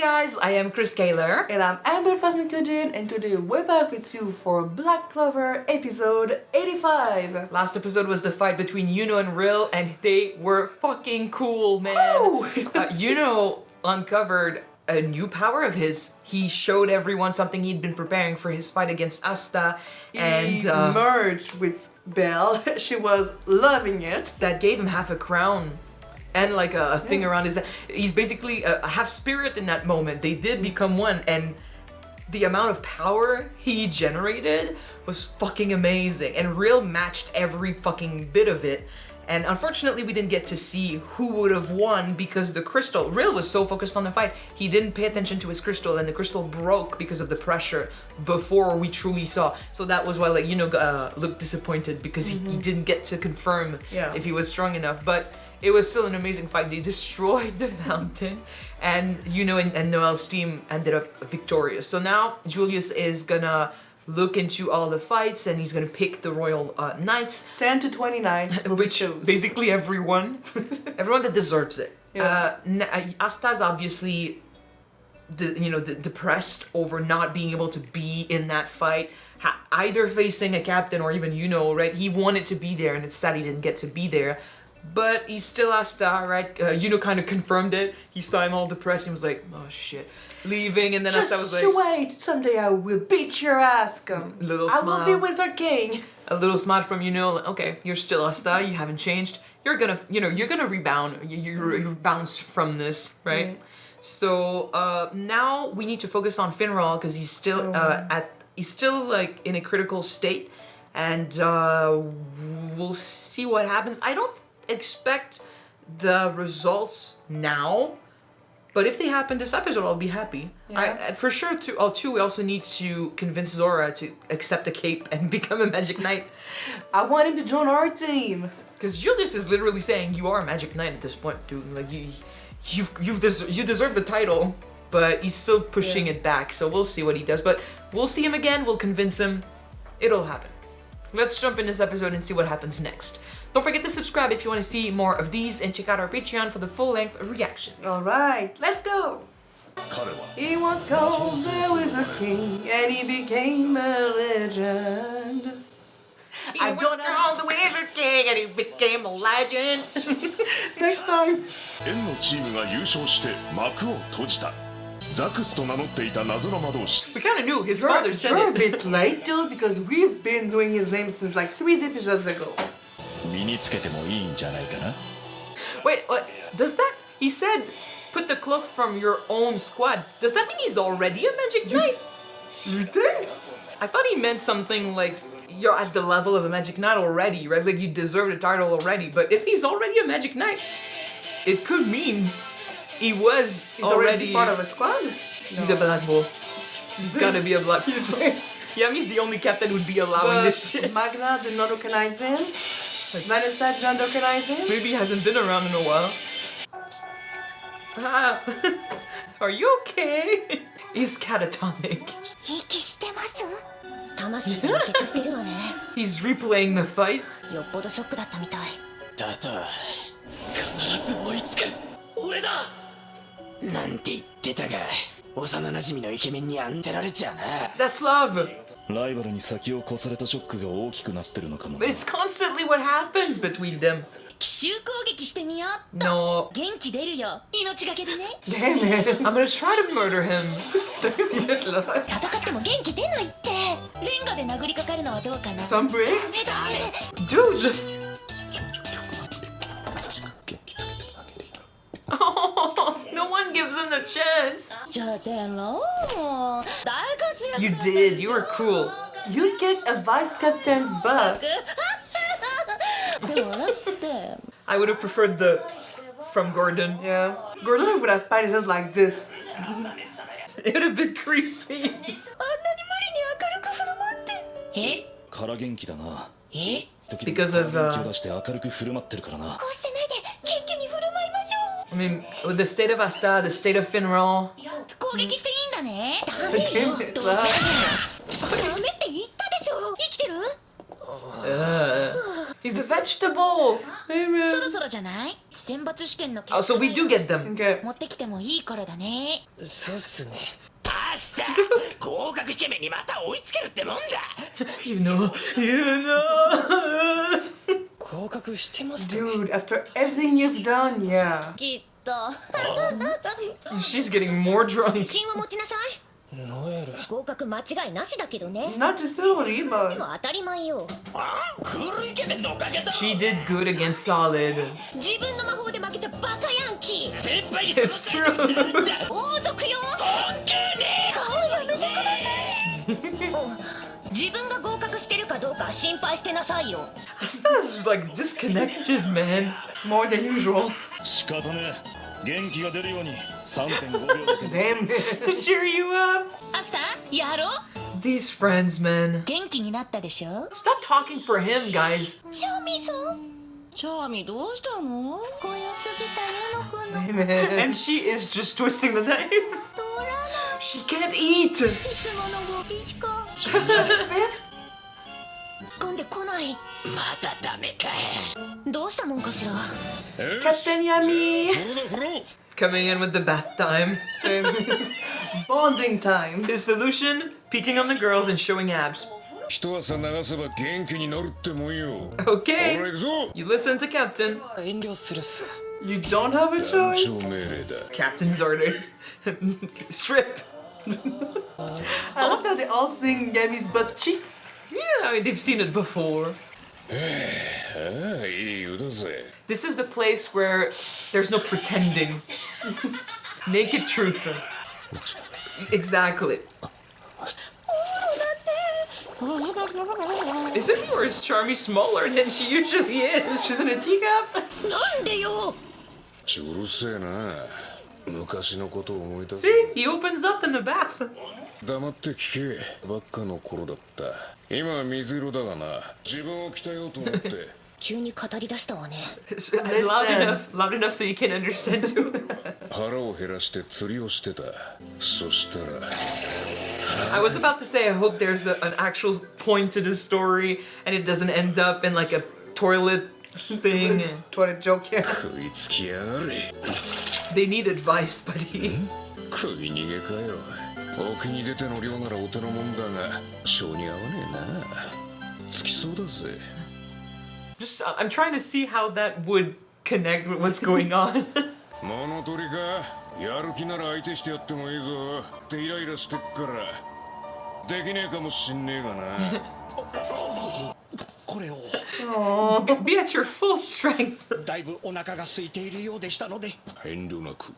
guys, I am Chris Kaler. And I'm Amber Kyuujin, and today we're back with you for Black Clover episode 85. Last episode was the fight between Yuno and Ril, and they were fucking cool, man. Yuno uncovered a new power of his. He showed everyone something he'd been preparing for his fight against Asta, and he merged with Belle. She was loving it. That gave him half a crown. And like a thing around his neck. He's basically a half spirit in that moment. They did become one, and the amount of power he generated was fucking amazing. And Ril matched every fucking bit of it. And unfortunately, we didn't get to see who would have won because the crystal. Ril was so focused on the fight, he didn't pay attention to his crystal, and the crystal broke because of the pressure before we truly saw. So that was why, like, looked disappointed because he didn't get to confirm if he was strong enough. But it was still an amazing fight. They destroyed the mountain, and and Noel's team ended up victorious. So now Julius is gonna look into all the fights, and he's gonna pick the royal knights. 10 to 29, which basically everyone that deserves it. Asta's obviously depressed over not being able to be in that fight, either facing a captain or even right? He wanted to be there, and it's sad he didn't get to be there. But he's still Asta, right? Kind of confirmed it. He saw him all depressed. He was like, oh shit, leaving. And then Asta was like, just wait, someday I will beat your ass. Little I smile. will be Wizard King. A little smile from okay, you're still Asta. You haven't changed. You're gonna, you're gonna rebound. You bounce from this, right? So now we need to focus on Finral because he's still he's still like in a critical state, and we'll see what happens. I don't expect the results now, but if they happen this episode, I'll be happy. For sure. Too, we also need to convince Zora to accept the cape and become a Magic Knight. I want him to join our team. Because Julius is literally saying you are a Magic Knight at this point, dude. Like you deserve the title, but he's still pushing it back. So we'll see what he does. But we'll see him again. We'll convince him. It'll happen. Let's jump in this episode and see what happens next. Don't forget to subscribe if you want to see more of these, and check out our Patreon for the full-length reactions. Alright, let's go! He was called the Wizard King, and he became a legend. I was called the Wizard King, and he became a legend. Next time! 円のチームが優勝して幕を閉じた。ザクスと名乗っていた謎の魔導士。 We kind of knew his father said You're a it. bit late, dude, because we've been doing his name since like 3 episodes ago. 身につけてもいいんじゃないかな。 Wait, what? Does that? He said, put the cloak from your own squad. Does that mean he's already a Magic Knight? You think? I thought he meant something like you're at the level of a Magic Knight already, right? Like you deserve the title already. But if he's already a Magic Knight, it could mean he was already part of a squad? He's a black bull. He's gotta be a black bull. Yami's the only captain who'd be allowing this shit. Magna did not recognize him. Vanessa did not recognize him. Maybe he hasn't been around in a while. Are you okay? He's catatonic. He's replaying the fight. よっぽどショックだったみたい。だと必ず追いつく。俺だ。なんて言ってたが、幼馴染のイケメンにあんてられちゃうな。 That's love. ライバルに先を越されたショックが大きくなってるのかも。 But it's constantly what happens between them. 奇襲攻撃してみようっと。 No. 元気出るよ。命がけでね。 Damn it. I'm gonna try to murder him. 戦っても元気出ないって。レンガで殴りかかるのはどうかな。 Some breaks? ダメ。 Dude! Oh, no one gives him the chance. じゃあ出ろ。大活躍。 You did. You were cool. You get a vice captain's buff. でもだって。 I would have preferred the from Gordon. Yeah. Gordon would have patted his head like this. It would have been creepy. あんなに無理に明るく振る舞って。え？から元気だな。え？ Because of 元気を出して明るく振る舞ってるからな。こうしてないで元気に振る舞いましょう。 I mean, with the state of Asta, the state of Finral. 攻撃していいんだね。ダメよ。ダメって言ったでしょ。生きてる？ He's a veteran. vegetable. Hey そろ man. そろじゃない？選抜試験の Oh, 結 so we do get them. Okay. 持ってきてもいいからだね。そうっすね。アスタ合格試験にまた追いつけるってもんだ。 You know. 合格してますか？ Dude, after everything you've done, yeah. きっと。 She's getting more 自 drunk. 信を持ちなさい。ノエル。合格間違いなしだけどね。 Not necessarily, で but も当たり前よ。あクールイケメンのおかげだ。 She did good against Solid. 自分の魔法で負けたバカヤンキー。先輩に It's true. 王族よ。関係ね顔やめてください。お自分が合格してるかどうか心配してなさいよ。 Asta's like disconnected, man. more than usual. 仕方ねえ元気が出るように 3.5 秒だけ Damn it. To cheer you up. アスタやろう。 These friends, man. 元気になったでしょ。 Stop talking for him, guys. チャミさん。チャミどうしたの？濃やすぎたユノ君の Hey man. And she is just twisting the knife. ドラマ。 She can't eat. いつものご機しか。 今度来ない。まだダメか。どうしたもんかしら。 Captain Yami. フロだフロ Coming in with the bath time. Bonding time. His solution? Peeking on the girls and showing abs. 一朝流せば元気になるってもんよ Okay. ほら行くぞ You listen to Captain. 遠慮するっす。 You don't have a 団 choice? 長命令だ Captain's orders. Strip. I love that they all sing Yami's butt cheeks. Yeah, I mean, they've seen it before. ああいい湯だぜ This is a place where there's no pretending. Naked truth. Exactly. Isn't or is Charmy smaller than she usually is? She's in a teacup. なんでよ。うるせえな昔のことを思い出す See? He opens up in the bath. 黙って聞けばっかの頃だった今は水色だがな自分を鍛えようと思って急に語り出したわね。Loud enough so you can understand too. 腹を減らして釣りをしてたそしたら I was about to say I hope there's an actual point to this story and it doesn't end up in like a toilet thing. Toilet joke here. 食いつきやがれ They need advice, buddy. 食い逃げかよ沖に出ての漁ならお手のもんだが性に合わねえなつきそうだぜ Just I'm trying to see how that would connect with what's going on. 物取りかやる気なら相手してやってもいいぞってイライラしてっからできねえかもしんねえがなこれを Be at your full strength. だいぶお腹が空いているようでしたので遠慮なく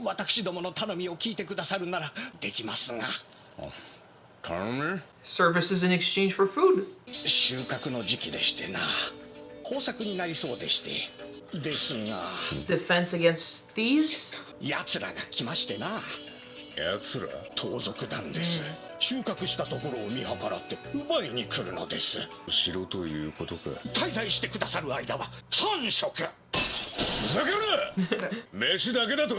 私どもの頼みを聞いてくださるならできますが頼む Services in exchange for food. 収穫の時期でしてな豊作になりそうでしてですが Defense against thieves. 奴らが来ましてな奴ら盗賊団です、収穫したところを見計らって奪いに来るのです後ろということか滞在してくださる間は3食ふざけるな飯だけだと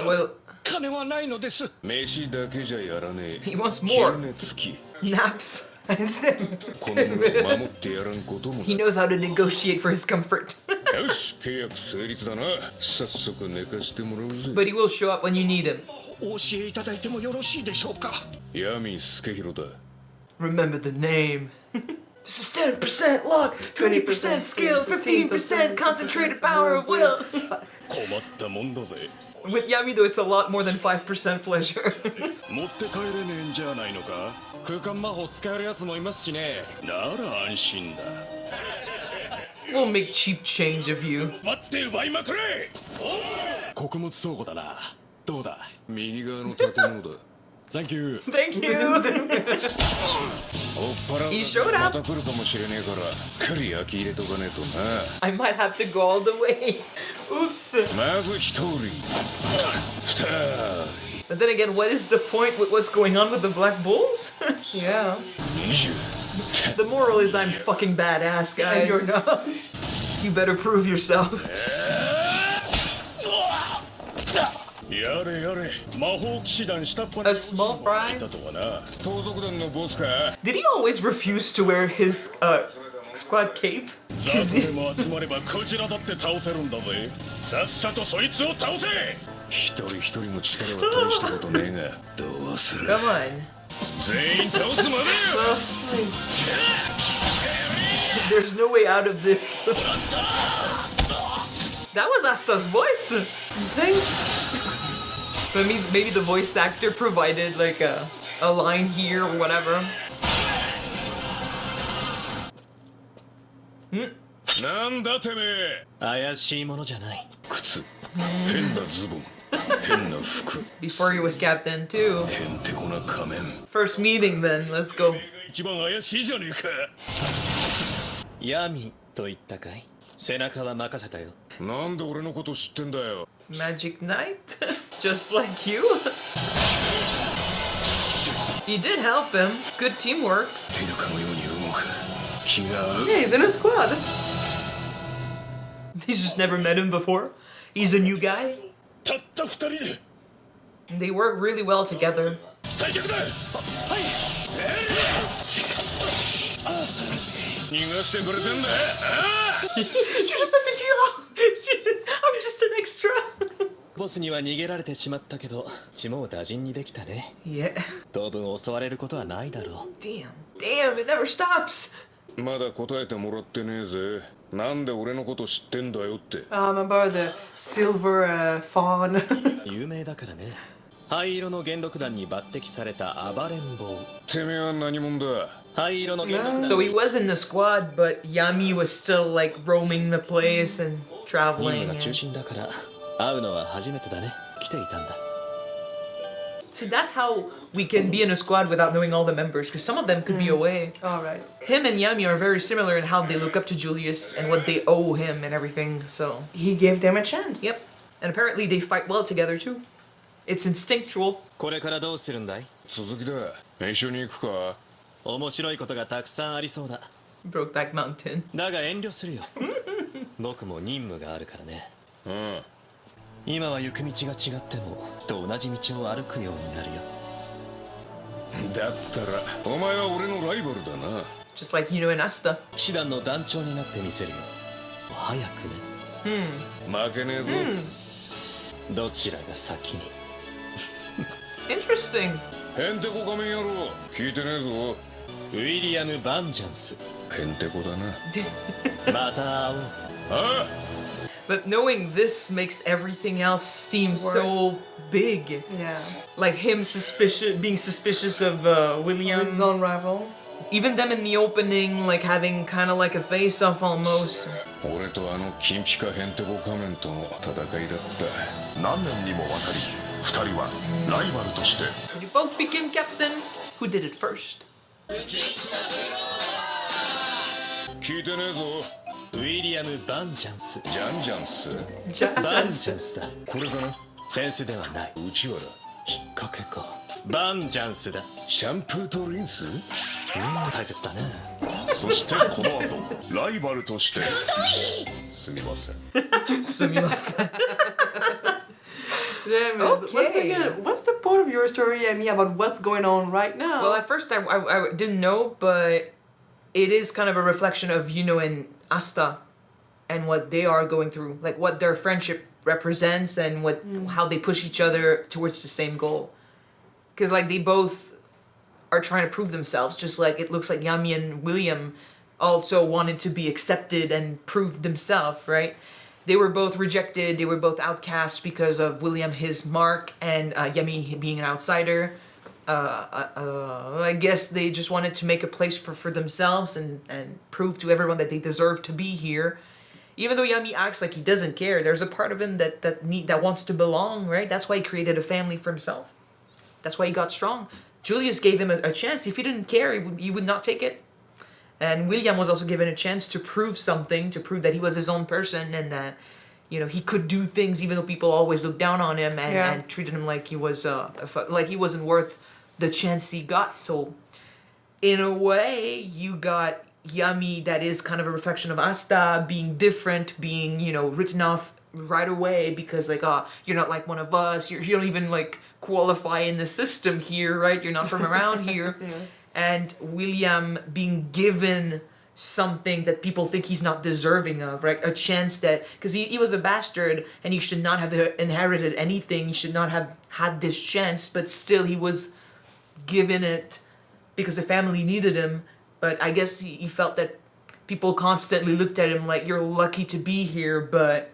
Well, 金はないのです飯だけじゃやらねえ He wants more. 昼寝付き naps. この者を守ってやらんことも He knows how to negotiate for his comfort. よし契約成立だな早速寝かしてもらうぜ But he will show up when you need him. お教えいただいてもよろしいでしょうかヤミ助弘だ Remember the name. This is 10% luck, 20% skill, 15% concentrated power of will. 困ったもんだぜ With Yami, though, it's a lot more than 5% pleasure. 持って帰れねえんじゃないのか空間魔法使えるやつもいますしねなら安心だ We'll make cheap change of you. 待って奪いまくれ穀物倉庫だなどうだ右側の建物だ Thank you Thank you. おっぱら He showed ま up. た来るかもしれねえから狩り焼き入れとかねえと I might have to go all the way. Oops. なまず一人二人 But then again, what is the point with what's going on with the Black Bulls? Yeah. 20 The moral is I'm fucking badass, And you're guys. not. You better prove yourself. やれやれ魔法騎士団下っ端 A small fry? いたとはな盗賊団のボスか Did he always refuse to wear his squad cape. ザコでも集まればこちらだって倒せるんだぜ。さっさとそいつを倒せ。一人一人の力は大したことねえが、どうする。 Come on. 全員倒すまでよ。 There's no way out of this. That was Asta's voice. You think? Maybe the voice actor provided like a line here or whatever. なんだてめえ。怪しいものじゃない。靴、変なズボン、変な服。 Before he was captain too. へんてこな仮面。 First meeting then, let's go. 一番怪しいじゃねえか。ヤミと言ったかい。背中は任せたよ。なんで俺のこと知ってんだよ。 Magic Knight? Just like you? You did help him. Good teamwork. ているかのように動く。気が合う。 Yeah, he's in a squad. He's just never met him before. He's a new guy. たった二人で。 They work really well together. 退却だ。はい。逃がしてくれてんだ。She's just a figure. I'm just an extra. ボスには逃げられてしまったけど、血も打尽にできたね。 Yeah. 当分襲われることはないだろ Damn. Damn, it never stops. まだ答えてもらってねえぜ。なんで俺のこと知ってんだよって。About the silver fawn. う。有名だからね。灰色の元禄団に抜擢された暴れん坊。てめえは何者だ。灰色の元禄団。 So he was in the squad, but Yami was still like roaming the place and 任務 traveling. が中心だから会うのは初めてだね。来ていたんだ。 So that's how we can be in a squad without knowing all the members, because some of them could be away. Alright. Him and Yami are very similar in how they look up to Julius and what they owe him and everything. So, He gave them a chance. yep. And apparently they fight well together too. It's instinctual. これからどうするんだい。続きだ。一緒に行くか。面白いことがたくさんありそうだ。 Brokeback Mountain. だが遠慮するよ。僕も任務があるからね。うん。今は行く道が違ってもと同じ道を歩くようになるよ。だったらお前は俺のライバルだな。 Just like Yuno and Asta. 騎士団の団長になってみせるよ。早くね。負けねえぞ。どちらが先に。 Interesting. へんてこ仮面野郎。聞いてねえぞ。ウィリアム・バンジャンス。へんてこだな。また会おう。ああ。 But knowing this makes everything else seem so big. Yeah. Like him being suspicious of William. His own rival. Even them in the opening, like having kind of like a face-off almost. 俺とあの金ピカへんてこ仮面との戦いだった。何年にもわたり二人はライバルとして They both became captain. Who did it first? 聞いてねえぞ。ウィリアム・バンジャンス。ジャンジャンス。バンジャンスだ。これかな。センスではない。うちわだ。引っ掛けか。バンジャンスだ。シャンプーとリンス。大切だね。そしてこの後ライバルとしてすみません Yeah, man. Once Okay. again, what's the point of your story, Yami, about what's going on right now? Well, at first I didn't know, but it is kind of a reflection of Yuno and Asta and what they are going through, like what their friendship represents and how they push each other towards the same goal. Because like they both are trying to prove themselves, just like it looks like Yami and William also wanted to be accepted and prove themselves, right? They were both rejected, they were both outcasts because of William, his mark, and Yami being an outsider. I guess they just wanted to make a place for themselves and prove to everyone that they deserve to be here. Even though Yami acts like he doesn't care, there's a part of him that wants to belong, right? That's why he created a family for himself. That's why he got strong. Julius gave him a chance. If he didn't care, he would not take it. And William was also given a chance to prove something, to prove that he was his own person and that, you know, he could do things even though people always looked down on him and treated him like he was like he wasn't worth the chance he got. So, in a way, you got Yami that is kind of a reflection of Asta being different, being, you know, written off right away because like, you're not like one of us. You don't even like qualify in the system here, right? You're not from around here. And William being given something that people think he's not deserving of, right? A chance that, because he was a bastard and he should not have inherited anything, he should not have had this chance, but still he was given it because the family needed him. But I guess he felt that people constantly looked at him like, you're lucky to be here, but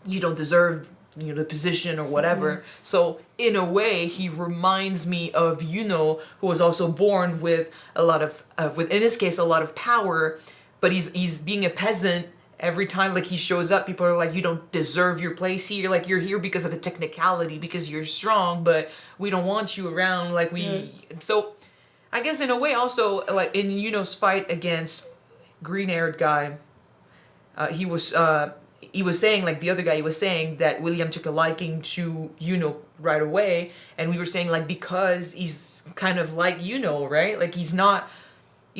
you don't deserve, you know, the position or whatever. So in a way, he reminds me of Yuno, who was also born with a lot of, in his case, a lot of power, but he's being a peasant. Every time like he shows up, people are like, you don't deserve your place here. Like, you're here because of a technicality, because you're strong, but we don't want you around. Like so I guess in a way also, like in Yuno's fight against green-haired guy, he was saying, like the other guy, he was saying that William took a liking to Yuno right away, and we were saying like because he's kind of like Yuno, right? Like he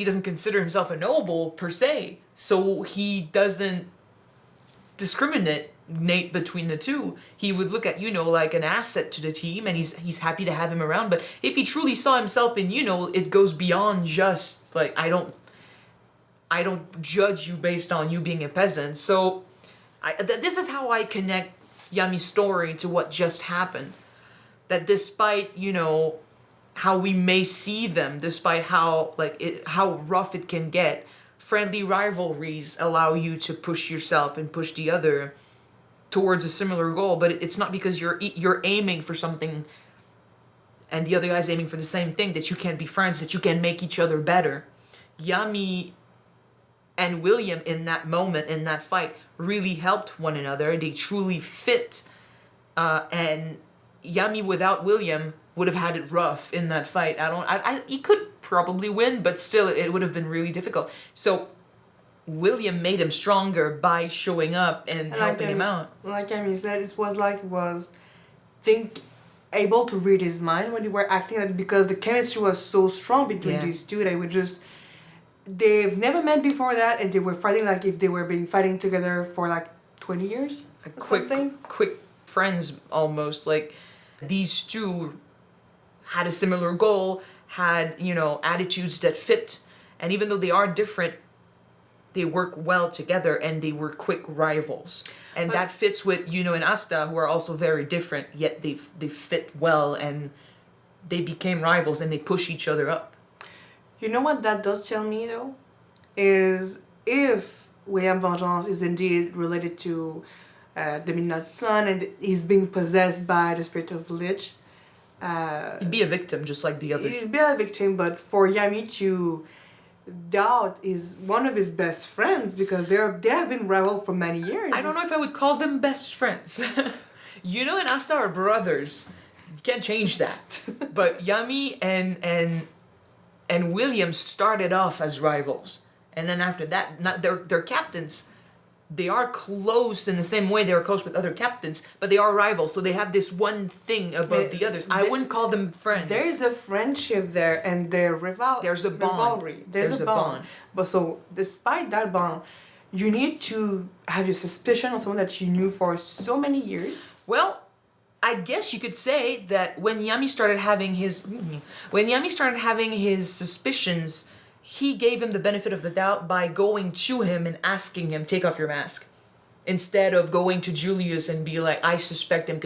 doesn't consider himself a noble per se, so he doesn't discriminate between the two. He would look at Yuno like an asset to the team, and he's happy to have him around. But if he truly saw himself in Yuno, it goes beyond just like I don't judge you based on you being a peasant. So this is how I connect Yami's story to what just happened. That despite, you know, how we may see them, despite how how rough it can get, friendly rivalries allow you to push yourself and push the other towards a similar goal. But it's not because you're aiming for something and the other guy's aiming for the same thing that you can't be friends, that you can make each other better. Yami and William in that moment, in that fight, really helped one another. They truly fit. And Yami without William would have had it rough in that fight. He could probably win, but still it would have been really difficult. So William made him stronger by showing up and helping him out. Like Yami said, it was able to read his mind when they were acting, because the chemistry was so strong between these two. They've never met before that, and they were fighting like if they were fighting together for like 20 years. Quick friends almost. Like these two had a similar goal, had, you know, attitudes that fit, and even though they are different, they work well together, and they were quick rivals. And that fits with Yuno and Asta, who are also very different, yet they fit well, and they became rivals, and they push each other up. You know what that does tell me, though? Is if William Vangeance is indeed related to the Midnight Sun, and he's being possessed by the spirit of Lich, he'd be a victim, just like the others. He'd be a victim, but for Yami to doubt is one of his best friends, because they have been rivals for many years. I don't know if I would call them best friends. Yuno and Asta are brothers. You can't change that. But Yami and William started off as rivals, and then after that, they're captains. They are close in the same way they are close with other captains, but they are rivals. So they have this one thing above the others. I wouldn't call them friends. There is a friendship there, and there's a bond. Rivalry. There's a bond. But so, despite that bond, you need to have your suspicion on someone that you knew for so many years. Well, I guess you could say that when Yami started having his suspicions, he gave him the benefit of the doubt by going to him and asking him, take off your mask. Instead of going to Julius and be like, I suspect him,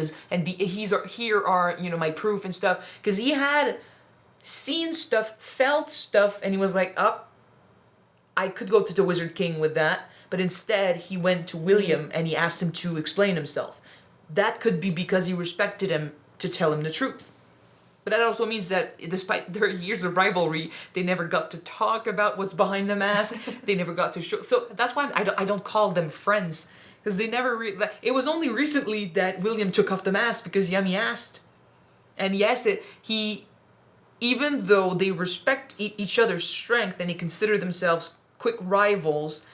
here are, you know, my proof and stuff. Because he had seen stuff, felt stuff, and he was like, I could go to the Wizard King with that. But instead, he went to William and he asked him to explain himself. That could be because he respected him to tell him the truth. But that also means that despite their years of rivalry, they never got to talk about what's behind the mask. They never got to show. So that's why I don't call them friends. Because they never it was only recently that William took off the mask because Yami asked. And yes, even though they respect each other's strength and they consider themselves quick rivals,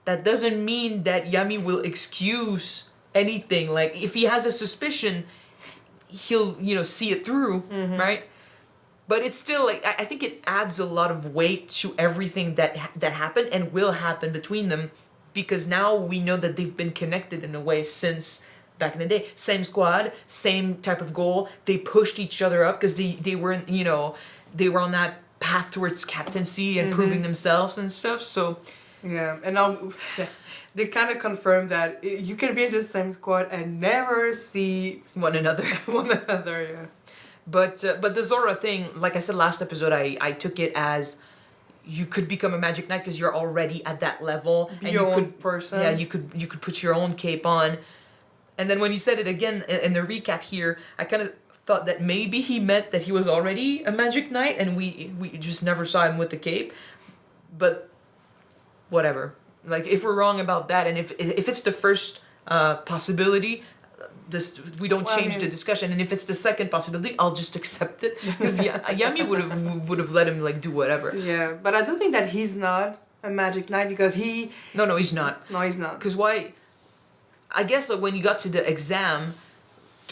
that doesn't mean that Yami will excuse anything. Like, if he has a suspicion, he'll, you know, see it through, right? But it's still, like, I think it adds a lot of weight to everything that happened and will happen between them, because now we know that they've been connected in a way since back in the day. Same squad, same type of goal. They pushed each other up because they were, you know, they were on that path towards captaincy and proving themselves and stuff. So Yeah, and now they kind of confirmed that you can be in the same squad and never see One another. one another. Yeah. But the Zora thing, like I said last episode, I took it as you could become a Magic Knight because you're already at that level. Be your own person. Yeah, you could put your own cape on. And then when he said it again in the recap here, I kind of thought that maybe he meant that he was already a Magic Knight and we just never saw him with the cape. But whatever. Like, if we're wrong about that, and if it's the first possibility, we don't change the discussion. And if it's the second possibility, I'll just accept it, because Yami would have let him like do whatever. Yeah, but I do think that he's not a Magic Knight because he. No, he's not. No, he's not. Because why? I guess like when he got to the exam,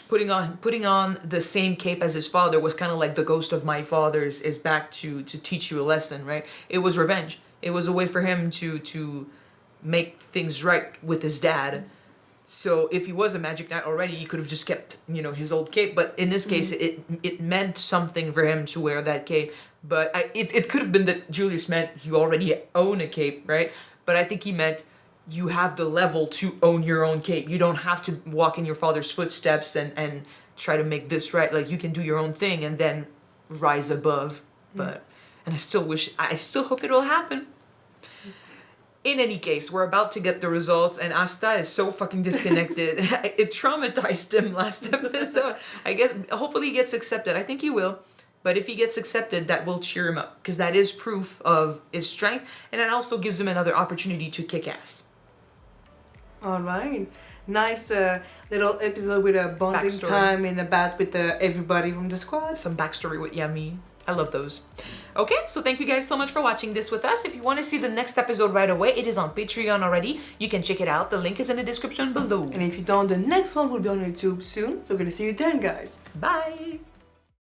putting on the same cape as his father was kind of like the ghost of my father's is back to teach you a lesson, right? It was revenge. It was a way for him to make things right with his dad. So if he was a Magic Knight already, he could have just kept, his old cape. But in this case, it meant something for him to wear that cape. But it could have been that Julius meant you already own a cape, right? But I think he meant you have the level to own your own cape. You don't have to walk in your father's footsteps and try to make this right. Like, you can do your own thing and then rise above. But and I still hope it'll happen. In any case, we're about to get the results, and Asta is so fucking disconnected. It traumatized him last episode. I guess, hopefully he gets accepted. I think he will. But if he gets accepted, that will cheer him up, because that is proof of his strength, and it also gives him another opportunity to kick ass. All right. Nice little episode with a bonding Backstory. time in a bat with everybody from the squad. Some backstory with Yami. I love those. Okay, so thank you guys so much for watching this with us. If you want to see the next episode right away, it is on Patreon already. You can check it out. The link is in the description below. And if you don't, the next one will be on YouTube soon. So we're gonna see you then, guys. Bye!